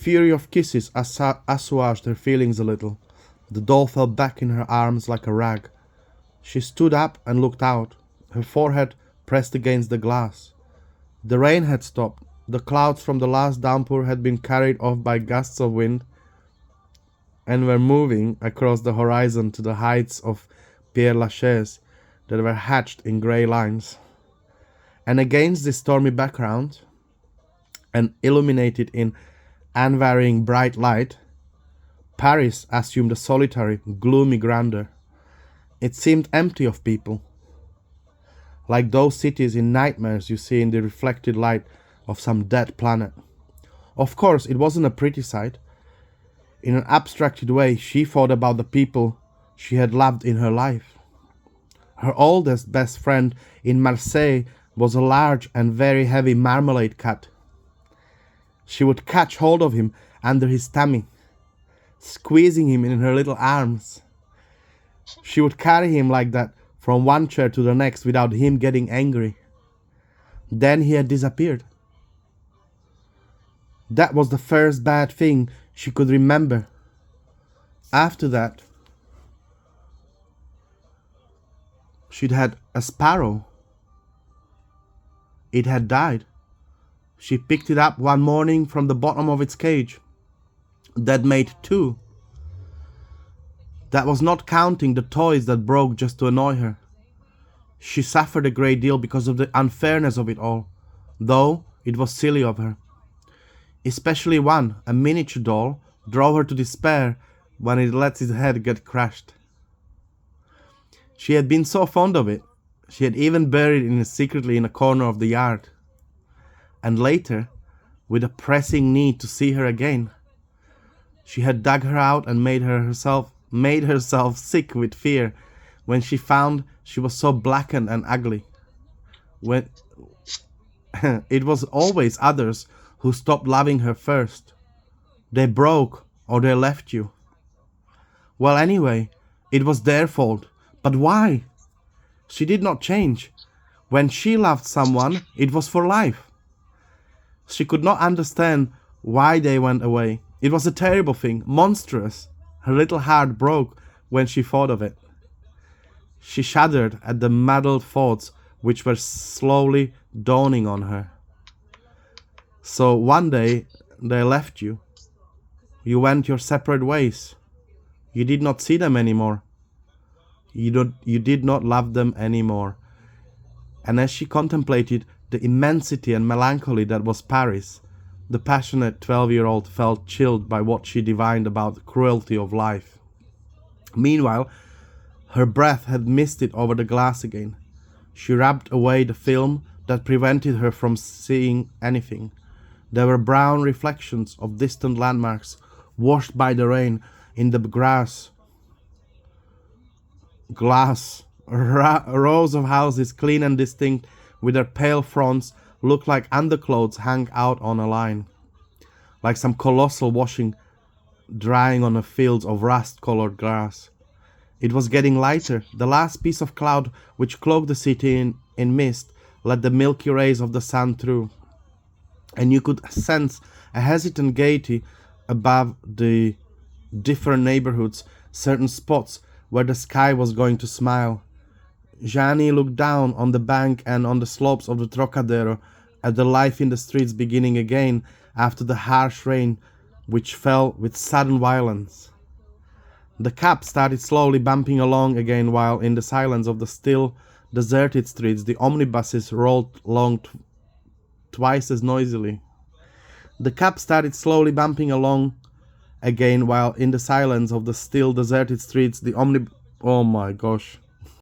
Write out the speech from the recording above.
fury of kisses assuaged her feelings a little. The doll fell back in her arms like a rag. She stood up and looked out, her forehead pressed against the glass. The rain had stopped. The clouds from the last downpour had been carried off by gusts of wind and were moving across the horizon to the heights of Père Lachaise that were hatched in grey lines. And against this stormy background, and illuminated in unvarying bright light, Paris assumed a solitary, gloomy grandeur. It seemed empty of people, like those cities in nightmares you see in the reflected light of some dead planet. Of course, it wasn't a pretty sight. In an abstracted way, she thought about the people she had loved in her life. Her oldest best friend in Marseille was a large and very heavy marmalade cat. She would catch hold of him under his tummy, squeezing him in her little arms. She would carry him like that from one chair to the next without him getting angry. Then he had disappeared. That was the first bad thing she could remember. After that, she'd had a sparrow. It had died. She picked it up one morning from the bottom of its cage. That made two. That was not counting the toys that broke just to annoy her. She suffered a great deal because of the unfairness of it all, though it was silly of her. Especially one, a miniature doll, drove her to despair when it let its head get crushed. She had been so fond of it, she had even buried it secretly in a corner of the yard. And later, with a pressing need to see her again, she had dug her out and made herself sick with fear when she found she was so blackened and ugly. When it was always others who stopped loving her first. They broke or they left you. Well, anyway, it was their fault. But why? She did not change. When she loved someone, it was for life. She could not understand why they went away. It was a terrible thing, monstrous. Her little heart broke when she thought of it. She shuddered at the muddled thoughts which were slowly dawning on her. So one day they left you. You went your separate ways. You did not see them anymore. You did not love them anymore. And as she contemplated the immensity and melancholy that was Paris, the passionate 12-year-old felt chilled by what she divined about the cruelty of life. Meanwhile, her breath had misted over the glass again. She rubbed away the film that prevented her from seeing anything. There were brown reflections of distant landmarks, washed by the rain in the glass, rows of houses, clean and distinct, with their pale fronts, looked like underclothes hung out on a line, like some colossal washing drying on a field of rust-colored grass. It was getting lighter. The last piece of cloud which cloaked the city in mist let the milky rays of the sun through, and you could sense a hesitant gaiety above the different neighborhoods, certain spots where the sky was going to smile. Jeannie looked down on the bank and on the slopes of the Trocadero at the life in the streets beginning again after the harsh rain which fell with sudden violence. The cab started slowly bumping along again, while in the silence of the still, deserted streets the omnibuses rolled along twice as noisily. The cab started slowly bumping along again, while in the silence of the still, deserted streets the Oh my gosh.